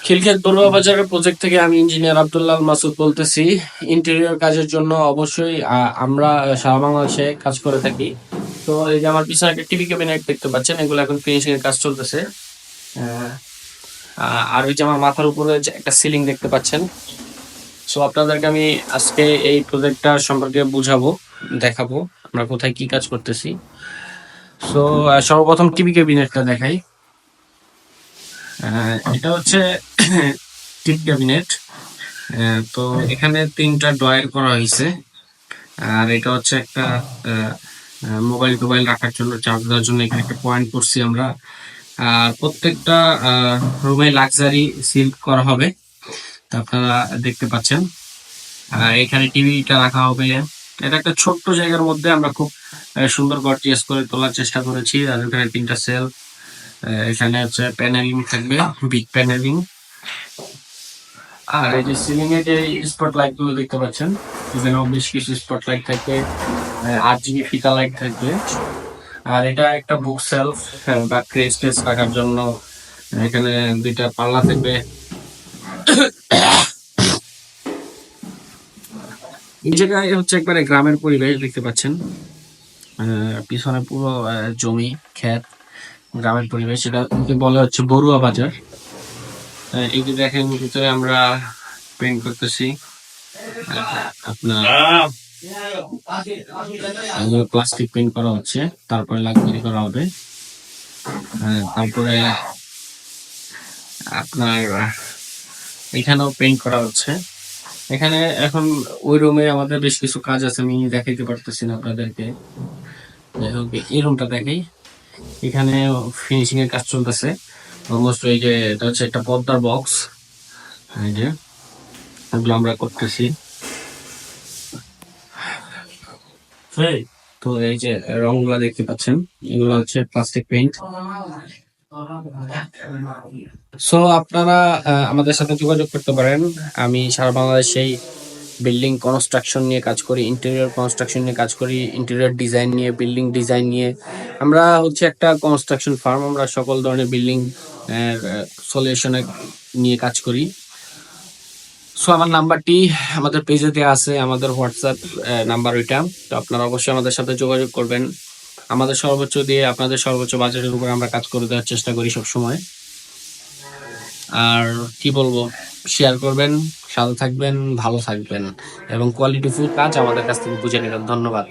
খিলক্ষেত বড়ুয়া বাজারের প্রজেক্ট থেকে আমি ইঞ্জিনিয়ার আব্দুল্লাহ আল মাসুদ বলতেছি। ইন্টেরিয়র কাজের জন্য অবশ্যই আমরা সারা বাংলাদেশে কাজ করে থাকি। তো এই যে আমার পিছনে একটা টিভি ক্যাবিনেট দেখতে পাচ্ছেন, এগুলো এখন ফিনিশিং এর কাজ চলতেছে। আহ, আর ওই যে আমার মাথার উপরে যে একটা সিলিং দেখতে পাচ্ছেন। সো আপনাদেরকে আমি আজকে এই প্রজেক্টটা সম্পর্কে বুঝাবো, দেখাবো আমরা কোথায় কি কাজ করতেছি। সো সর্বপ্রথম টিভি ক্যাবিনেটটা দেখাই। এটা হচ্ছে টিভি ক্যাবিনেট। তো এখানে 3টা ড্রয়ার করা হয়েছে। আর এটা হচ্ছে একটা মোবাইল টোবাইল রাখার জন্য, চার্জ দেওয়ার জন্য এখানে একটা পয়েন্ট করছি আমরা। আর প্রত্যেকটা রুমে লাক্সারি সিল্ক করা হবে, তা আপনারা দেখতে পাচ্ছেন। এখানে টিভিটা রাখা হবে। এটা একটা ছোট্ট জায়গার মধ্যে আমরা খুব সুন্দর গর্জিয়াস করে তোলার চেষ্টা করেছি। আর এখানে 3টা সেল, এখানে হচ্ছে প্যানেলিং থাকবে, বিগ প্যানেলিং। আর এই যে সিলিং এ যে স্পট লাইট গুলো দেখতে পাচ্ছেন, এখানেও বেশ কিছু স্পট লাইট থাকবে, 8 জিবি ফিতা লাইট থাকবে। আর এটা একটা বুক সেলফ বা ক্রেস টেস রাখার জন্য এখানে 2টা পাল্লা থাকবে। এই জায়গায় হচ্ছে একবারে গ্রামের পরিবেশ দেখতে পাচ্ছেন। পিছনে পুরো জমি ক্ষেত, গ্রামের পরিবেশ। এটা বলে হচ্ছে বড়ুয়া বাজার। এই যে দেখেন ভিতরে আমরা পেইন্ট করতেছি। আপনার প্লাস্টিক পেইন্ট করা হচ্ছে, তারপরে লাক্সারি করা হবে। তারপরে আপনার এখানেও পেইন্ট করা হচ্ছে। এখানে এখন ওই রুমে আমাদের বেশ কিছু কাজ আছে, আমি দেখাইতে পারতেছি না আপনাদেরকে। যাই হোক, এই রুমটা দেখাই। এখানে ফিনিশিং এর কাজ চলতেছে অলমোস্ট। এই যে এটা হচ্ছে একটা পর্দার বক্স, এই যে এগুলো আমরা করতেছি। তো এই যে রংগুলা দেখতে পাচ্ছেন, এগুলো হচ্ছে প্লাস্টিক পেইন্ট। সো আপনারা আমাদের সাথে যোগাযোগ করতে পারেন। আমি সারা বাংলাদেশেই বিল্ডিং কনস্ট্রাকশন নিয়ে কাজ করি, ইন্টেরিয়র কনস্ট্রাকশন নিয়ে কাজ করি, ইন্টেরিয়র ডিজাইন নিয়ে, বিল্ডিং ডিজাইন নিয়ে। আমরা হচ্ছে একটা কনস্ট্রাকশন ফার্ম, আমরা সকল ধরনের বিল্ডিং সলিউশনে নিয়ে কাজ করি। সো আমার নাম্বারটি আমাদের পেজে দেওয়া আছে, আমাদের হোয়াটসঅ্যাপ নাম্বার ওইটা। তো আপনারা অবশ্যই আমাদের সাথে যোগাযোগ করবেন। আমাদের সর্বোচ্চ দিয়ে আপনাদের সর্বোচ্চ বাজেটের উপর আমরা কাজ করে দেওয়ার চেষ্টা করি সব সময়। আর কি বলবো, শেয়ার করবেন, সাথে থাকবেন, ভালো থাকবেন এবং কোয়ালিটিফুল কাজ আমাদের কাছ থেকে বুঝে নেবেন। ধন্যবাদ।